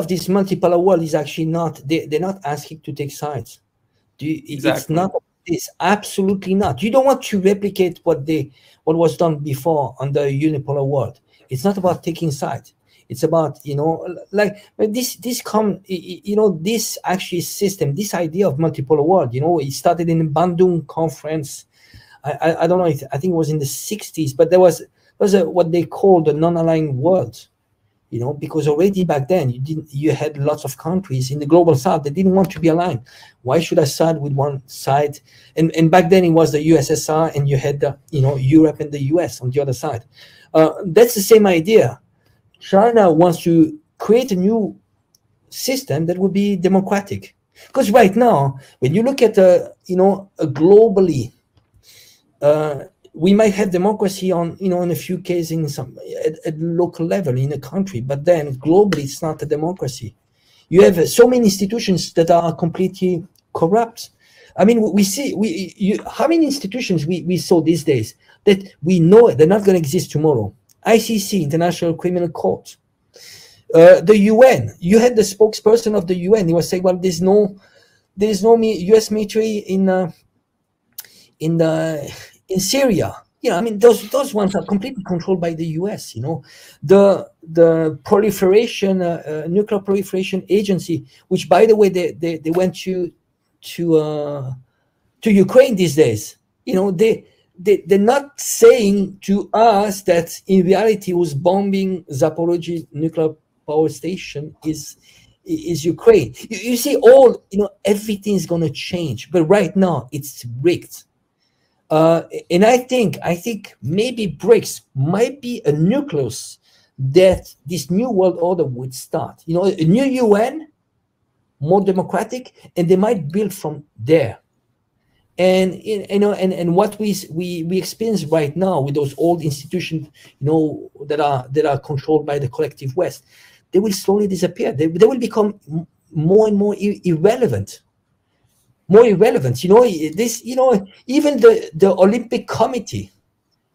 of this multipolar world is actually not, they're not asking to take sides. It's not this, absolutely not. You don't want to replicate what was done before on the unipolar world. It's not about taking sides. It's about, you know, like this actually system, this idea of multipolar world, you know, it started in the Bandung conference. I don't know, I think it was in the 60s, but there was what they called the non-aligned world, you know, because already back then you had lots of countries in the global south that didn't want to be aligned. Why should I side with one side? And back then it was the USSR, and you had the, you know, Europe and the US on the other side. That's the same idea. China wants to create a new system that would be democratic, because right now, when you look at globally, we might have democracy on, you know, in a few cases in some at local level in a country, but then globally it's not a democracy. You have so many institutions that are completely corrupt. I mean, how many institutions we saw these days that we know they're not going to exist tomorrow? ICC, International Criminal Court, the UN. You had the spokesperson of the UN. He was saying, "Well, there's no U.S. military in Syria." You know, I mean, those ones are completely controlled by the U.S. You know, the proliferation, nuclear proliferation agency, which, by the way, they went to Ukraine these days. You know, they're not saying to us that in reality who's bombing Zaporozhye nuclear power station is Ukraine. You see, everything's going to change, but right now it's rigged. And I think maybe BRICS might be a nucleus that this new world order would start. You know, a new UN, more democratic, and they might build from there. And and what we experience right now with those old institutions, you know, that are controlled by the collective West, they will slowly disappear. They will become more and more irrelevant. More irrelevant. You know, this. You know, even the Olympic Committee,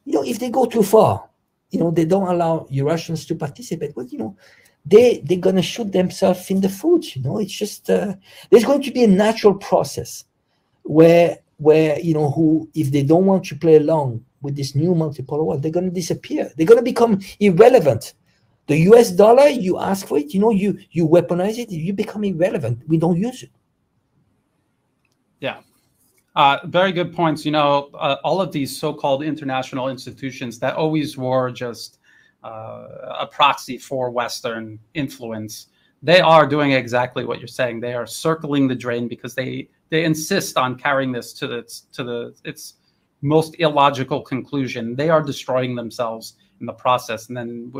you know, if they go too far, you know, they don't allow Russians to participate. But you know, they're gonna shoot themselves in the foot. You know, it's just there's going to be a natural process where you know, if they don't want to play along with this new multipolar world, they're going to disappear. They're going to become irrelevant. The US dollar, you ask for it, you know, you weaponize it, you become irrelevant. We don't use it. Yeah. Very good points. You know, all of these so-called international institutions that always were just a proxy for Western influence, they are doing exactly what you're saying. They are circling the drain because they insist on carrying this to its most illogical conclusion. They are destroying themselves in the process, and then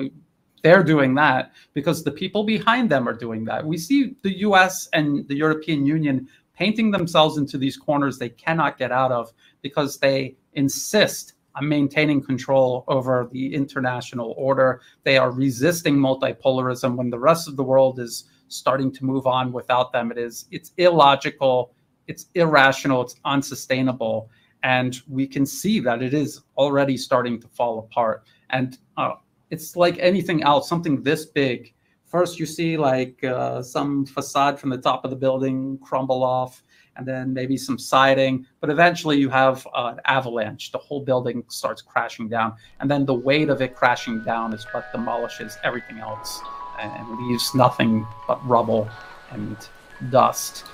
they're doing that because the people behind them are doing that. We see the US and the European Union painting themselves into these corners they cannot get out of because they insist on maintaining control over the international order. They are resisting multipolarism when the rest of the world is starting to move on without them. It's illogical, it's irrational, it's unsustainable. And we can see that it is already starting to fall apart. And it's like anything else, something this big. First, you see like some facade from the top of the building crumble off, and then maybe some siding. But eventually you have an avalanche. The whole building starts crashing down. And then the weight of it crashing down is what demolishes everything else and leaves nothing but rubble and dust.